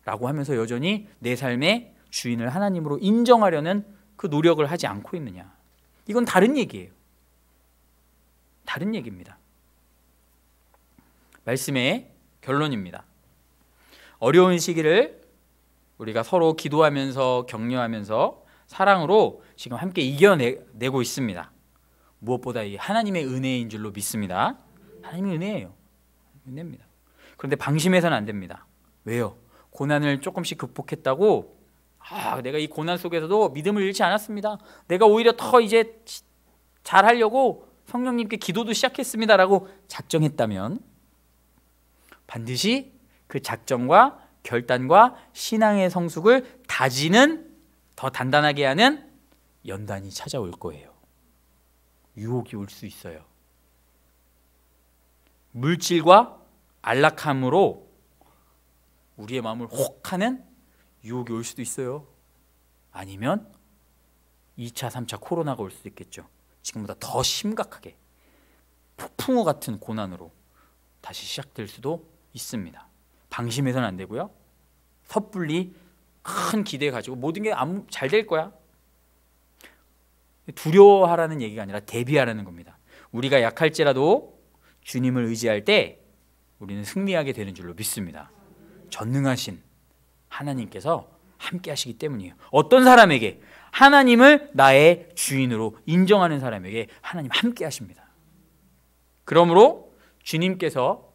라고 하면서 여전히 내 삶의 주인을 하나님으로 인정하려는 그 노력을 하지 않고 있느냐. 이건 다른 얘기예요. 다른 얘기입니다. 말씀의 결론입니다. 어려운 시기를 우리가 서로 기도하면서 격려하면서 사랑으로 지금 함께 이겨내고 있습니다. 무엇보다 이 하나님의 은혜인 줄로 믿습니다. 하나님의 은혜예요. 은혜입니다. 그런데 방심해서는 안 됩니다. 왜요? 고난을 조금씩 극복했다고 내가 이 고난 속에서도 믿음을 잃지 않았습니다. 내가 오히려 더 이제 잘하려고 성령님께 기도도 시작했습니다라고 작정했다면 반드시 그 작정과 결단과 신앙의 성숙을 다지는, 더 단단하게 하는 연단이 찾아올 거예요. 유혹이 올 수 있어요. 물질과 안락함으로 우리의 마음을 혹하는 유혹이 올 수도 있어요. 아니면 2차, 3차 코로나가 올 수도 있겠죠. 지금보다 더 심각하게 폭풍우 같은 고난으로 다시 시작될 수도 있습니다. 방심해서는 안 되고요. 섣불리 큰 기대 가지고 모든 게 잘 될 거야, 두려워하라는 얘기가 아니라 대비하라는 겁니다. 우리가 약할지라도 주님을 의지할 때 우리는 승리하게 되는 줄로 믿습니다. 전능하신 하나님께서 함께 하시기 때문이에요. 어떤 사람에게? 하나님을 나의 주인으로 인정하는 사람에게 하나님 함께 하십니다. 그러므로 주님께서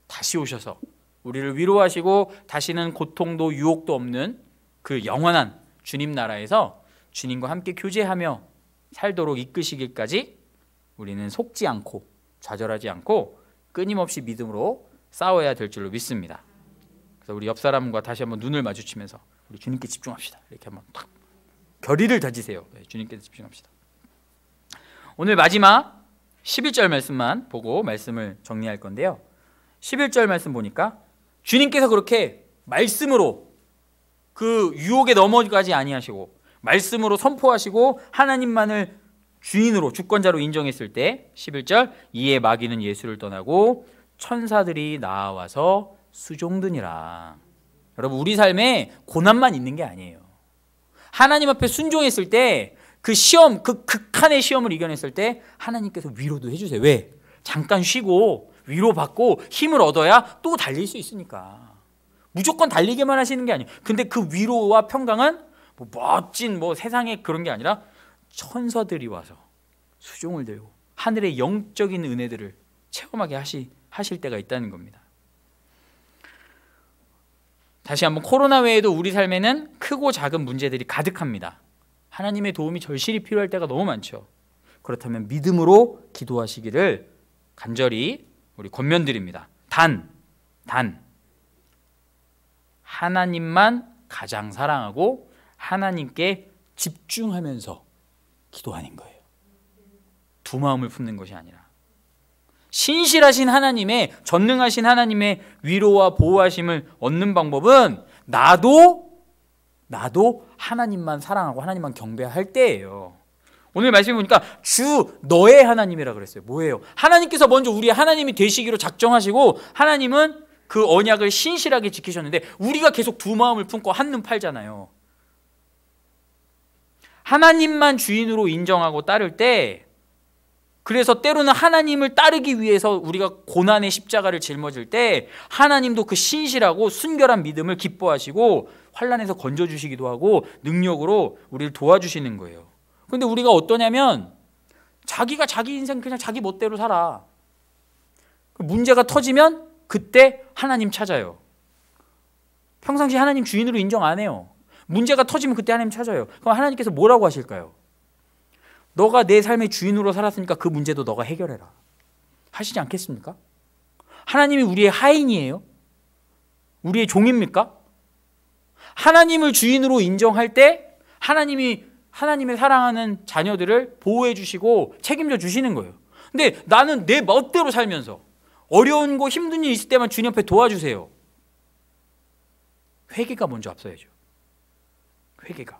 다시 오셔서 우리를 위로하시고 다시는 고통도 유혹도 없는 그 영원한 주님 나라에서 주님과 함께 교제하며 살도록 이끄시기까지 우리는 속지 않고 좌절하지 않고 끊임없이 믿음으로 싸워야 될 줄로 믿습니다. 그래서 우리 옆 사람과 다시 한번 눈을 마주치면서 우리 주님께 집중합시다. 이렇게 한번 탁 결의를 다지세요. 주님께 집중합시다. 오늘 마지막 11절 말씀만 보고 말씀을 정리할 건데요. 11절 말씀 보니까 주님께서 그렇게 말씀으로 그 유혹에 넘어가지 아니하시고 말씀으로 선포하시고 하나님만을 주인으로 주권자로 인정했을 때 11절 이에 마귀는 예수를 떠나고 천사들이 나와서 수종드니라. 여러분, 우리 삶에 고난만 있는 게 아니에요. 하나님 앞에 순종했을 때 그 시험, 그 극한의 시험을 이겨냈을 때 하나님께서 위로도 해주세요. 왜? 잠깐 쉬고 위로받고 힘을 얻어야 또 달릴 수 있으니까. 무조건 달리기만 하시는 게 아니에요. 근데 그 위로와 평강은 뭐 멋진 세상에 그런 게 아니라 천사들이 와서 수종을 들고 하늘의 영적인 은혜들을 체험하게 하실 때가 있다는 겁니다. 다시 한번 코로나 외에도 우리 삶에는 크고 작은 문제들이 가득합니다. 하나님의 도움이 절실히 필요할 때가 너무 많죠. 그렇다면 믿음으로 기도하시기를 간절히 우리 권면드립니다. 단 하나님만 가장 사랑하고 하나님께 집중하면서 기도하는 거예요. 두 마음을 품는 것이 아니라 신실하신 하나님의, 전능하신 하나님의 위로와 보호하심을 얻는 방법은 나도 하나님만 사랑하고 하나님만 경배할 때예요. 오늘 말씀해 보니까 주 너의 하나님이라 그랬어요. 뭐예요? 하나님께서 먼저 우리의 하나님이 되시기로 작정하시고 하나님은 그 언약을 신실하게 지키셨는데 우리가 계속 두 마음을 품고 한눈 팔잖아요. 하나님만 주인으로 인정하고 따를 때, 그래서 때로는 하나님을 따르기 위해서 우리가 고난의 십자가를 짊어질 때 하나님도 그 신실하고 순결한 믿음을 기뻐하시고 환난에서 건져주시기도 하고 능력으로 우리를 도와주시는 거예요. 그런데 우리가 어떠냐면 자기가 자기 인생 그냥 자기 멋대로 살아. 문제가 터지면 그때 하나님 찾아요. 평상시 하나님 주인으로 인정 안 해요. 문제가 터지면 그때 하나님 찾아요. 그럼 하나님께서 뭐라고 하실까요? 너가 내 삶의 주인으로 살았으니까 그 문제도 너가 해결해라 하시지 않겠습니까? 하나님이 우리의 하인이에요? 우리의 종입니까? 하나님을 주인으로 인정할 때 하나님이 하나님의 사랑하는 자녀들을 보호해 주시고 책임져 주시는 거예요. 근데 나는 내 멋대로 살면서 어려운 거 힘든 일 있을 때만 주님 앞에 도와주세요. 회개가 먼저 앞서야죠. 회개가.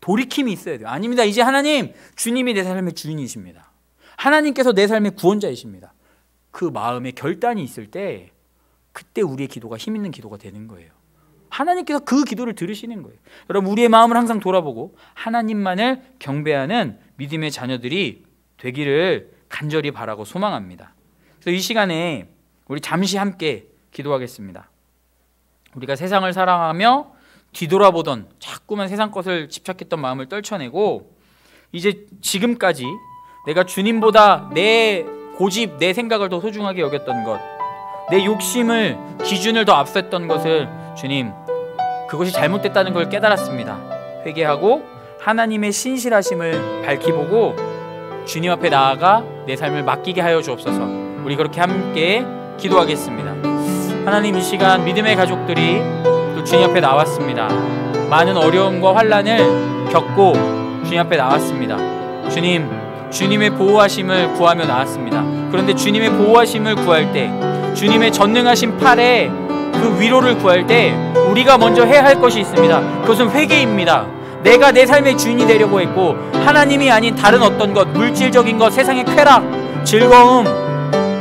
돌이킴이 있어야 돼요. 아닙니다. 이제 하나님, 주님이 내 삶의 주인이십니다. 하나님께서 내 삶의 구원자이십니다. 그 마음에 결단이 있을 때 그때 우리의 기도가 힘 있는 기도가 되는 거예요. 하나님께서 그 기도를 들으시는 거예요. 여러분, 우리의 마음을 항상 돌아보고 하나님만을 경배하는 믿음의 자녀들이 되기를 간절히 바라고 소망합니다. 그래서 이 시간에 우리 잠시 함께 기도하겠습니다. 우리가 세상을 사랑하며 뒤돌아보던 자꾸만 세상 것을 집착했던 마음을 떨쳐내고 이제 지금까지 내가 주님보다 내 고집, 내 생각을 더 소중하게 여겼던 것, 내 욕심을, 기준을 더 앞섰던 것을 주님, 그것이 잘못됐다는 걸 깨달았습니다. 회개하고 하나님의 신실하심을 밝히보고 주님 앞에 나아가 내 삶을 맡기게 하여 주옵소서. 우리 그렇게 함께 기도하겠습니다. 하나님, 이 시간 믿음의 가족들이 또 주님 앞에 나왔습니다. 많은 어려움과 환난을 겪고 주님 앞에 나왔습니다. 주님, 주님의 보호하심을 구하며 나왔습니다. 그런데 주님의 보호하심을 구할 때, 주님의 전능하신 팔에 그 위로를 구할 때 우리가 먼저 해야 할 것이 있습니다. 그것은 회개입니다. 내가 내 삶의 주인이 되려고 했고 하나님이 아닌 다른 어떤 것, 물질적인 것, 세상의 쾌락, 즐거움,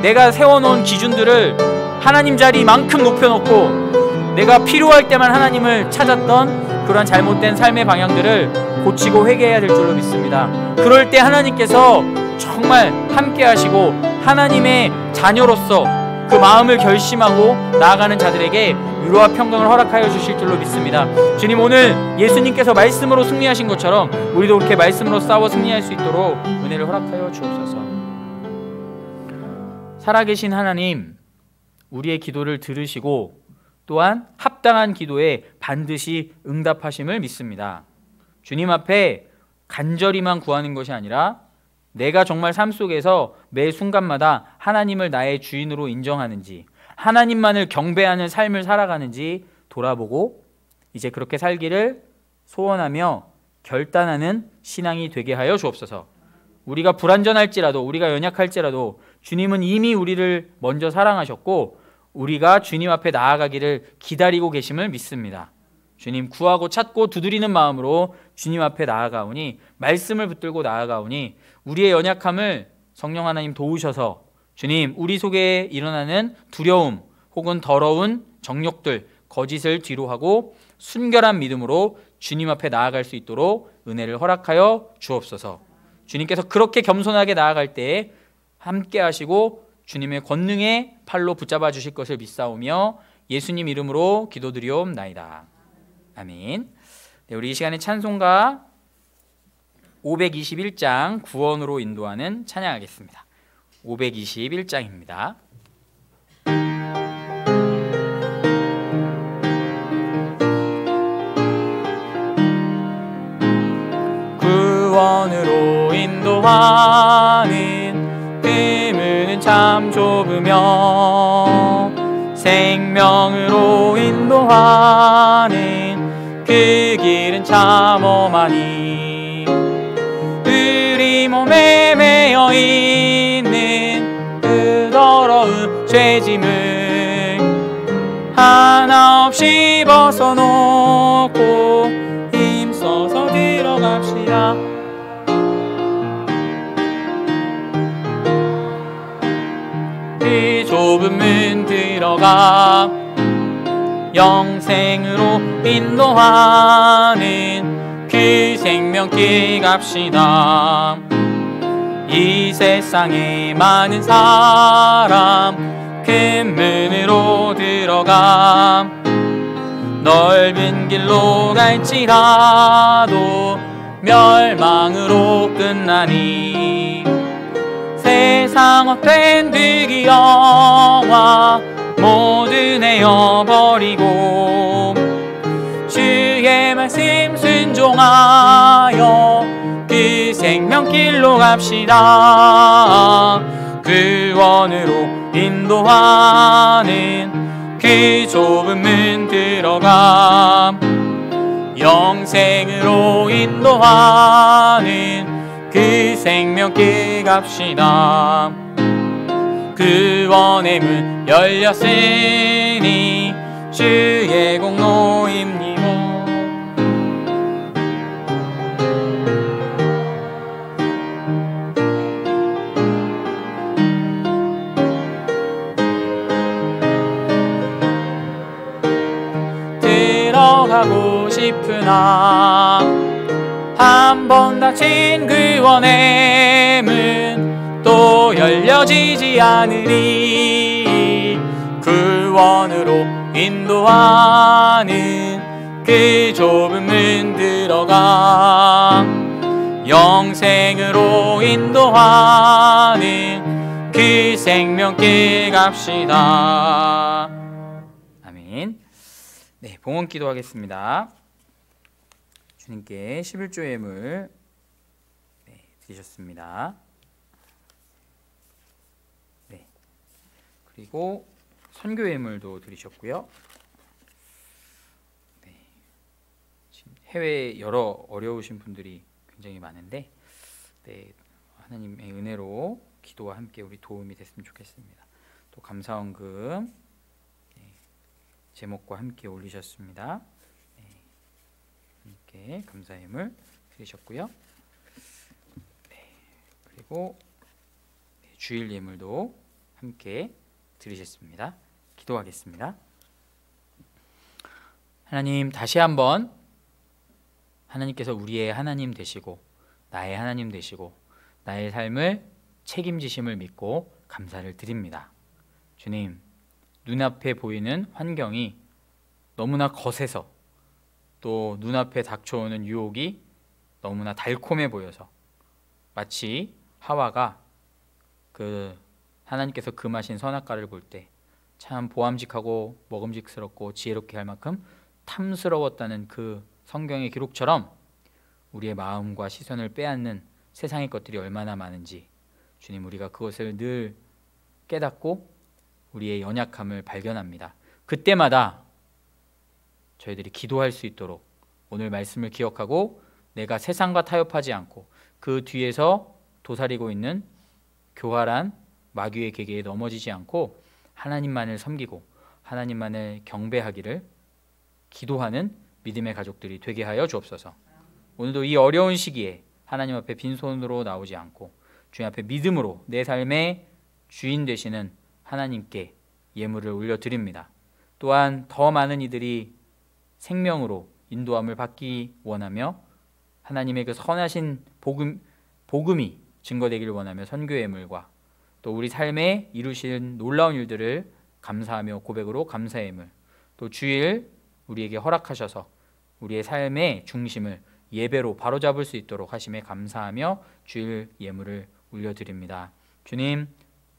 내가 세워놓은 기준들을 하나님 자리만큼 높여놓고 내가 필요할 때만 하나님을 찾았던 그러한 잘못된 삶의 방향들을 고치고 회개해야 될 줄로 믿습니다. 그럴 때 하나님께서 정말 함께 하시고 하나님의 자녀로서 그 마음을 결심하고 나아가는 자들에게 위로와 평강을 허락하여 주실 줄로 믿습니다. 주님, 오늘 예수님께서 말씀으로 승리하신 것처럼 우리도 그렇게 말씀으로 싸워 승리할 수 있도록 은혜를 허락하여 주옵소서. 살아계신 하나님, 우리의 기도를 들으시고 또한 합당한 기도에 반드시 응답하심을 믿습니다. 주님 앞에 간절히만 구하는 것이 아니라 내가 정말 삶 속에서 매 순간마다 하나님을 나의 주인으로 인정하는지, 하나님만을 경배하는 삶을 살아가는지 돌아보고 이제 그렇게 살기를 소원하며 결단하는 신앙이 되게 하여 주옵소서. 우리가 불완전할지라도, 우리가 연약할지라도 주님은 이미 우리를 먼저 사랑하셨고 우리가 주님 앞에 나아가기를 기다리고 계심을 믿습니다. 주님, 구하고 찾고 두드리는 마음으로 주님 앞에 나아가오니, 말씀을 붙들고 나아가오니 우리의 연약함을 성령 하나님 도우셔서 주님, 우리 속에 일어나는 두려움 혹은 더러운 정욕들, 거짓을 뒤로하고 순결한 믿음으로 주님 앞에 나아갈 수 있도록 은혜를 허락하여 주옵소서. 주님께서 그렇게 겸손하게 나아갈 때에 함께 하시고 주님의 권능의 팔로 붙잡아 주실 것을 믿사오며 예수님 이름으로 기도드리옵나이다. 아멘. 네, 우리 이 시간에 찬송가 521장 구원으로 인도하는 찬양하겠습니다. 521장입니다. 구원으로 인도하는 그 문은 참 좁으며 생명으로 인도하는 그 길은 참 험하니 우리 몸에 매여 있는 그 더러운 죄짐을 하나 없이 벗어놓고 힘써서 들어갑시다. 그 좁은 문 들어가 영생으로 인도하는 그 생명길 갑시다. 이 세상에 많은 사람 큰 문으로 들어가 넓은 길로 갈지라도 멸망으로 끝나니 세상 헛된 득이 영화 모두 내어버리고 주의 말씀 순종하여 그 생명길로 갑시다. 구원으로 인도하는 그 좁은 문 들어가 영생으로 인도하는 그 생명길 갑시다. 구원의 문 열렸으니 주의 공로임니모. 들어가고 싶으나 한 번 닫힌 구원의 문 또 열려지지 않으리. 구원으로 인도하는 그 좁은 문 들어가 영생으로 인도하는 그 생명길 갑시다. 아멘. 네, 봉헌 기도하겠습니다. 주님께 11조 예물 드리셨습니다. 네, 그리고 선교 예물도 드리셨고요. 네, 지금 해외 여러 어려우신 분들이 굉장히 많은데, 네, 하나님의 은혜로 기도와 함께 우리 도움이 됐으면 좋겠습니다. 또 감사원금 제목과 함께 올리셨습니다. 네, 함께 감사 예물 드리셨고요. 네, 그리고 주일 예물도 함께 드리셨습니다. 기도하겠습니다. 하나님, 다시 한번 하나님께서 우리의 하나님 되시고 나의 하나님 되시고 나의 삶을 책임지심을 믿고 감사를 드립니다. 주님, 눈앞에 보이는 환경이 너무나 거세서 또 눈앞에 닥쳐오는 유혹이 너무나 달콤해 보여서 마치 하와가 그 하나님께서 금하신 선악과를 볼 때 참 보암직하고 먹음직스럽고 지혜롭게 할 만큼 탐스러웠다는 그 성경의 기록처럼 우리의 마음과 시선을 빼앗는 세상의 것들이 얼마나 많은지 주님, 우리가 그것을 늘 깨닫고 우리의 연약함을 발견합니다. 그때마다 저희들이 기도할 수 있도록 오늘 말씀을 기억하고 내가 세상과 타협하지 않고 그 뒤에서 도사리고 있는 교활한 마귀의 계계에 넘어지지 않고 하나님만을 섬기고 하나님만을 경배하기를 기도하는 믿음의 가족들이 되게 하여 주옵소서. 오늘도 이 어려운 시기에 하나님 앞에 빈손으로 나오지 않고 주님 앞에 믿음으로 내 삶의 주인 되시는 하나님께 예물을 올려드립니다. 또한 더 많은 이들이 생명으로 인도함을 받기 원하며 하나님의 그 선하신 복음이 증거되기를 원하며 선교 예물과 또 우리 삶에 이루신 놀라운 일들을 감사하며 고백으로 감사 예물, 또 주일 우리에게 허락하셔서 우리의 삶의 중심을 예배로 바로잡을 수 있도록 하심에 감사하며 주일 예물을 올려드립니다. 주님,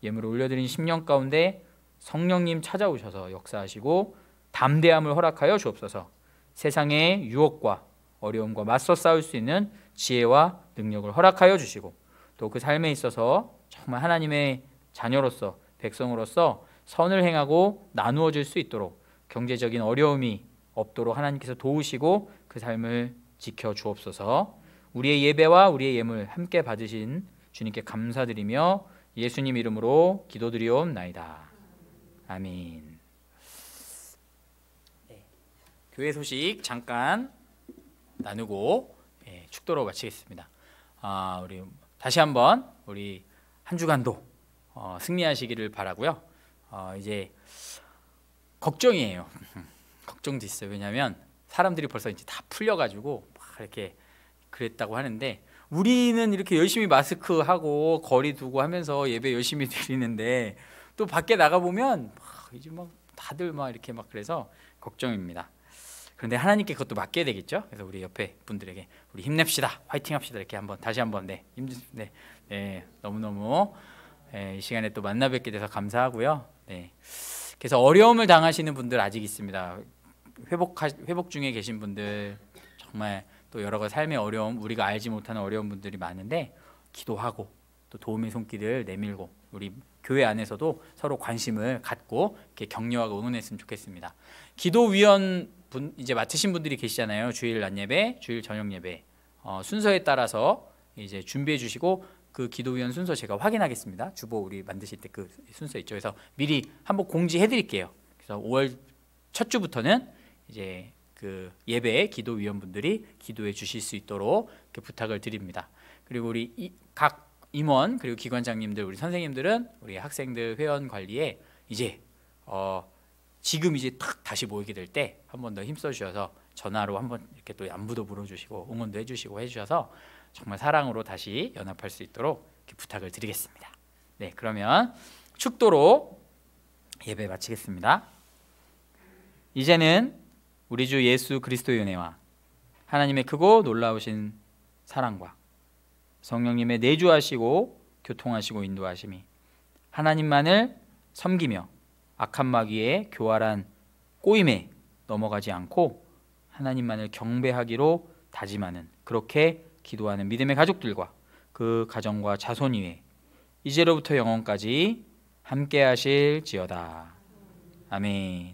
예물을 올려드린 10년 가운데 성령님 찾아오셔서 역사하시고 담대함을 허락하여 주옵소서. 세상의 유혹과 어려움과 맞서 싸울 수 있는 지혜와 능력을 허락하여 주시고 또 그 삶에 있어서 정말 하나님의 자녀로서 백성으로서 선을 행하고 나누어질 수 있도록 경제적인 어려움이 없도록 하나님께서 도우시고 그 삶을 지켜 주옵소서. 우리의 예배와 우리의 예물 함께 받으신 주님께 감사드리며 예수님 이름으로 기도드리옵나이다. 아멘. 네, 교회 소식 잠깐 나누고 축도로 마치겠습니다. 우리 다시 한번 우리 한 주간도 승리하시기를 바라고요. 이제 걱정이에요. 걱정도 있어요. 왜냐하면 사람들이 벌써 이제 다 풀려가지고 막 이렇게 그랬다고 하는데 우리는 이렇게 열심히 마스크 하고 거리 두고 하면서 예배 열심히 드리는데 또 밖에 나가 보면 이제 막 다들 막 이렇게 막 그래서 걱정입니다. 그런데 하나님께 그것도 맡겨야 되겠죠. 그래서 우리 옆에 분들에게 우리 힘냅시다, 화이팅합시다 이렇게 한번 다시 한번 너무너무 이 시간에 또 만나 뵙게 돼서 감사하고요. 그래서 어려움을 당하시는 분들 아직 있습니다. 회복 중에 계신 분들 정말 또 여러 가지 삶의 어려움, 우리가 알지 못하는 어려운 분들이 많은데 기도하고 또 도움의 손길을 내밀고 우리 교회 안에서도 서로 관심을 갖고 이렇게 격려하고 응원했으면 좋겠습니다. 기도위원 분 이제 맡으신 분들이 계시잖아요. 주일 낮 예배, 주일 저녁 예배 순서에 따라서 이제 준비해 주시고 그 기도위원 순서 제가 확인하겠습니다. 주보 우리 만드실 때 그 순서 있죠. 그래서 미리 한번 공지해 드릴게요. 그래서 5월 첫 주부터는 이제 그 예배 기도위원분들이 기도해 주실 수 있도록 이렇게 부탁을 드립니다. 그리고 우리 각 임원 그리고 기관장님들 우리 선생님들은 우리 학생들 회원 관리에 이제 지금 이제 탁 다시 모이게 될 때 한 번 더 힘써 주셔서 전화로 한번 이렇게 또 안부도 물어주시고 응원도 해주시고 해주셔서 정말 사랑으로 다시 연합할 수 있도록 이렇게 부탁을 드리겠습니다. 네, 그러면 축도로 예배 마치겠습니다. 이제는 우리 주 예수 그리스도의 은혜와 하나님의 크고 놀라우신 사랑과 성령님의 내주하시고 교통하시고 인도하심이 하나님만을 섬기며 악한 마귀의 교활한 꼬임에 넘어가지 않고 하나님만을 경배하기로 다짐하는 그렇게 기도하는 믿음의 가족들과 그 가정과 자손 위에 이제로부터 영원까지 함께 하실지어다. 아멘.